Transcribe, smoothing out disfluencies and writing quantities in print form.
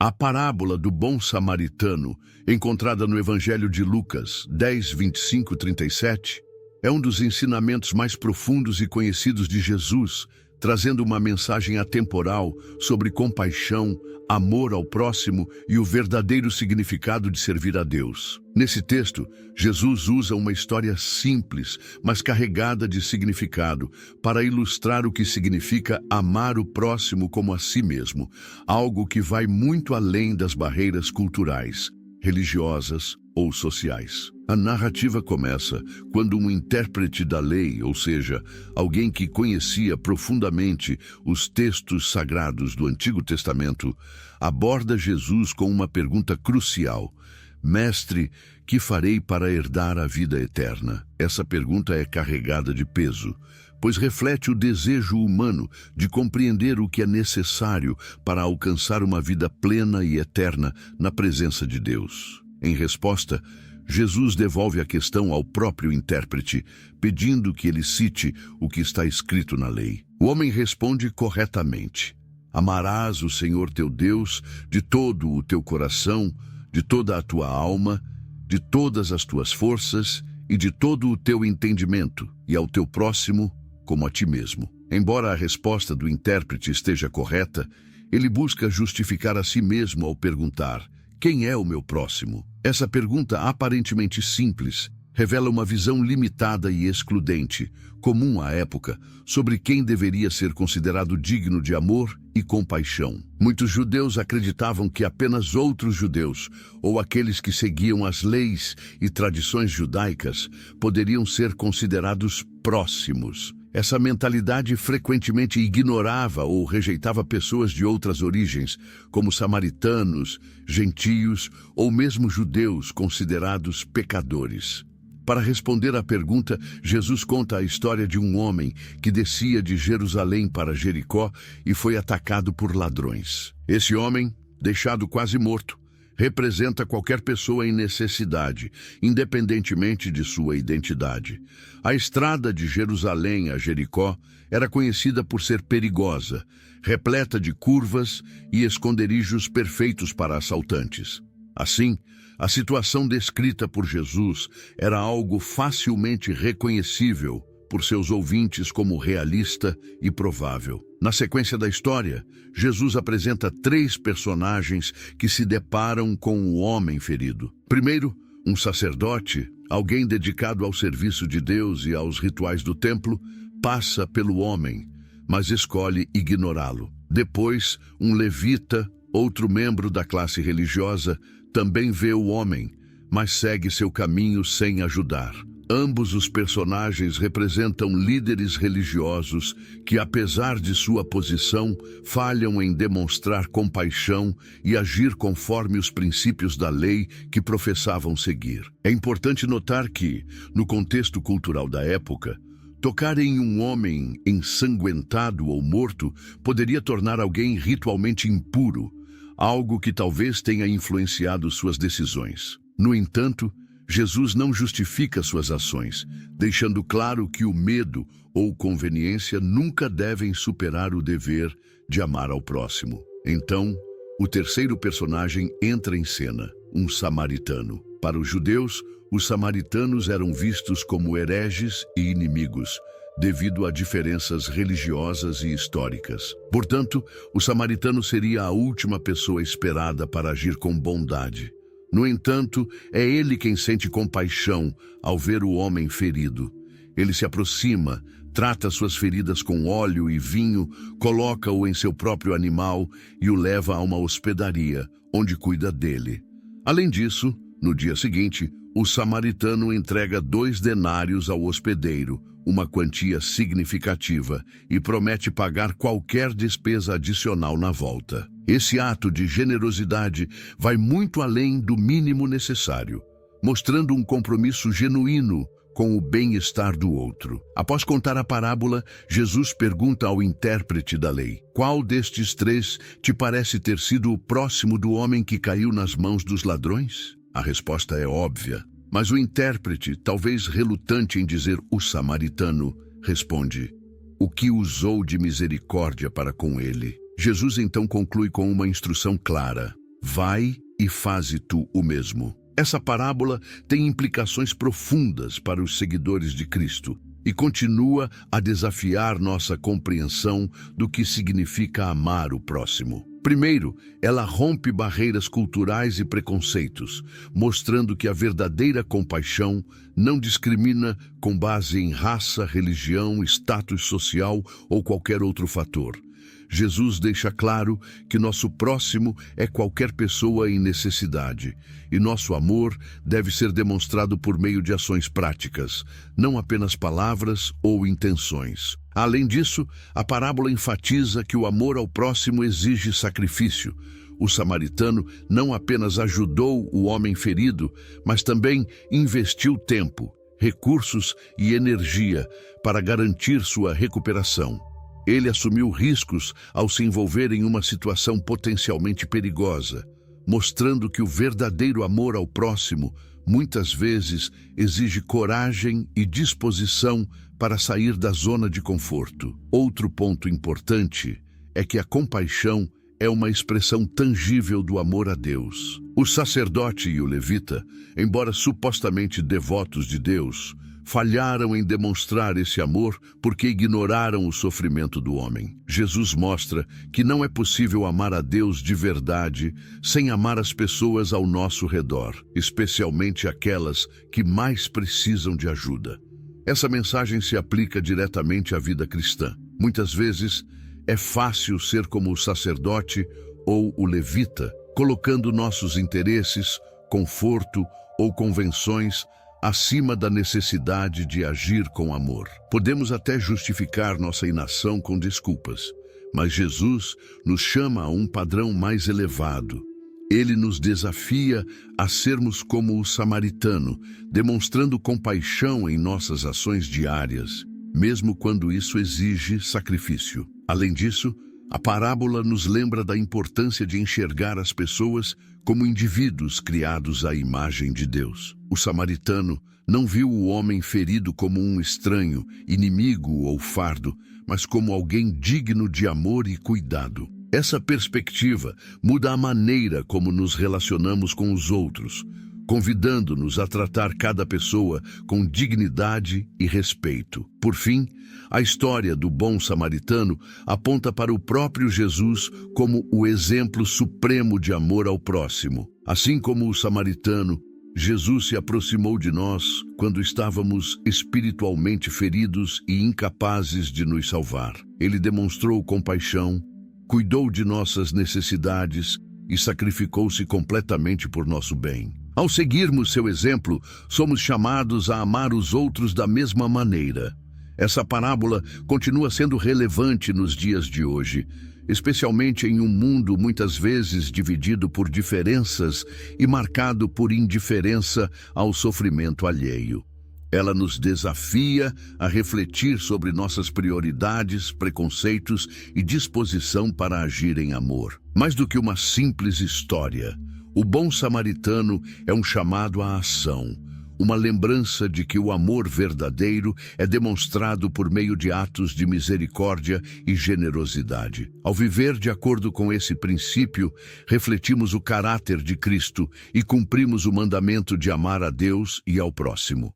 A parábola do bom samaritano, encontrada no Evangelho de Lucas 10, 25 e 37, é um dos ensinamentos mais profundos e conhecidos de Jesus, trazendo uma mensagem atemporal sobre compaixão, amor ao próximo e o verdadeiro significado de servir a Deus. Nesse texto, Jesus usa uma história simples, mas carregada de significado, para ilustrar o que significa amar o próximo como a si mesmo, algo que vai muito além das barreiras culturais, religiosas ou sociais. A narrativa começa quando um intérprete da lei, ou seja, alguém que conhecia profundamente os textos sagrados do Antigo Testamento, aborda Jesus com uma pergunta crucial: Mestre, que farei para herdar a vida eterna? Essa pergunta é carregada de peso, pois reflete o desejo humano de compreender o que é necessário para alcançar uma vida plena e eterna na presença de Deus. Em resposta, Jesus devolve a questão ao próprio intérprete, pedindo que ele cite o que está escrito na lei. O homem responde corretamente: Amarás o Senhor teu Deus de todo o teu coração, de toda a tua alma, de todas as tuas forças e de todo o teu entendimento, e ao teu próximo como a ti mesmo. Embora a resposta do intérprete esteja correta, ele busca justificar a si mesmo ao perguntar: quem é o meu próximo? Essa pergunta aparentemente simples revela uma visão limitada e excludente, comum à época, sobre quem deveria ser considerado digno de amor e compaixão. Muitos judeus acreditavam que apenas outros judeus, ou aqueles que seguiam as leis e tradições judaicas, poderiam ser considerados próximos. Essa mentalidade frequentemente ignorava ou rejeitava pessoas de outras origens, como samaritanos, gentios ou mesmo judeus considerados pecadores. Para responder à pergunta, Jesus conta a história de um homem que descia de Jerusalém para Jericó e foi atacado por ladrões. Esse homem, deixado quase morto, representa qualquer pessoa em necessidade, independentemente de sua identidade. A estrada de Jerusalém a Jericó era conhecida por ser perigosa, repleta de curvas e esconderijos perfeitos para assaltantes. Assim, a situação descrita por Jesus era algo facilmente reconhecível por seus ouvintes como realista e provável. Na sequência da história, Jesus apresenta 3 personagens que se deparam com o homem ferido. Primeiro, um sacerdote, alguém dedicado ao serviço de Deus e aos rituais do templo, passa pelo homem, mas escolhe ignorá-lo. Depois, um levita, outro membro da classe religiosa, também vê o homem, mas segue seu caminho sem ajudar. Ambos os personagens representam líderes religiosos que, apesar de sua posição, falham em demonstrar compaixão e agir conforme os princípios da lei que professavam seguir. É importante notar que, no contexto cultural da época, tocar em um homem ensanguentado ou morto poderia tornar alguém ritualmente impuro, algo que talvez tenha influenciado suas decisões. No entanto, Jesus não justifica suas ações, deixando claro que o medo ou conveniência nunca devem superar o dever de amar ao próximo. Então, o terceiro personagem entra em cena, um samaritano. Para os judeus, os samaritanos eram vistos como hereges e inimigos, devido a diferenças religiosas e históricas. Portanto, o samaritano seria a última pessoa esperada para agir com bondade. No entanto, é ele quem sente compaixão ao ver o homem ferido. Ele se aproxima, trata suas feridas com óleo e vinho, coloca-o em seu próprio animal e o leva a uma hospedaria, onde cuida dele. Além disso, no dia seguinte, o samaritano entrega 2 denários ao hospedeiro, uma quantia significativa, e promete pagar qualquer despesa adicional na volta. Esse ato de generosidade vai muito além do mínimo necessário, mostrando um compromisso genuíno com o bem-estar do outro. Após contar a parábola, Jesus pergunta ao intérprete da lei: qual destes 3 te parece ter sido o próximo do homem que caiu nas mãos dos ladrões? A resposta é óbvia, mas o intérprete, talvez relutante em dizer o samaritano, responde: o que usou de misericórdia para com ele. Jesus então conclui com uma instrução clara: vai e faze tu o mesmo. Essa parábola tem implicações profundas para os seguidores de Cristo e continua a desafiar nossa compreensão do que significa amar o próximo. Primeiro, ela rompe barreiras culturais e preconceitos, mostrando que a verdadeira compaixão não discrimina com base em raça, religião, status social ou qualquer outro fator. Jesus deixa claro que nosso próximo é qualquer pessoa em necessidade, e nosso amor deve ser demonstrado por meio de ações práticas, não apenas palavras ou intenções. Além disso, a parábola enfatiza que o amor ao próximo exige sacrifício. O samaritano não apenas ajudou o homem ferido, mas também investiu tempo, recursos e energia para garantir sua recuperação. Ele assumiu riscos ao se envolver em uma situação potencialmente perigosa, mostrando que o verdadeiro amor ao próximo muitas vezes exige coragem e disposição para sair da zona de conforto. Outro ponto importante é que a compaixão é uma expressão tangível do amor a Deus. O sacerdote e o levita, embora supostamente devotos de Deus, falharam em demonstrar esse amor porque ignoraram o sofrimento do homem. Jesus mostra que não é possível amar a Deus de verdade sem amar as pessoas ao nosso redor, especialmente aquelas que mais precisam de ajuda. Essa mensagem se aplica diretamente à vida cristã. Muitas vezes é fácil ser como o sacerdote ou o levita, colocando nossos interesses, conforto ou convenções acima da necessidade de agir com amor. Podemos até justificar nossa inação com desculpas, mas Jesus nos chama a um padrão mais elevado. Ele nos desafia a sermos como o samaritano, demonstrando compaixão em nossas ações diárias, mesmo quando isso exige sacrifício. Além disso, a parábola nos lembra da importância de enxergar as pessoas como indivíduos criados à imagem de Deus. O samaritano não viu o homem ferido como um estranho, inimigo ou fardo, mas como alguém digno de amor e cuidado. Essa perspectiva muda a maneira como nos relacionamos com os outros, convidando-nos a tratar cada pessoa com dignidade e respeito. Por fim, a história do bom samaritano aponta para o próprio Jesus como o exemplo supremo de amor ao próximo. Assim como o samaritano, Jesus se aproximou de nós quando estávamos espiritualmente feridos e incapazes de nos salvar. Ele demonstrou compaixão, cuidou de nossas necessidades e sacrificou-se completamente por nosso bem. Ao seguirmos seu exemplo, somos chamados a amar os outros da mesma maneira. Essa parábola continua sendo relevante nos dias de hoje, especialmente em um mundo muitas vezes dividido por diferenças e marcado por indiferença ao sofrimento alheio. Ela nos desafia a refletir sobre nossas prioridades, preconceitos e disposição para agir em amor. Mais do que uma simples história, o bom samaritano é um chamado à ação, uma lembrança de que o amor verdadeiro é demonstrado por meio de atos de misericórdia e generosidade. Ao viver de acordo com esse princípio, refletimos o caráter de Cristo e cumprimos o mandamento de amar a Deus e ao próximo.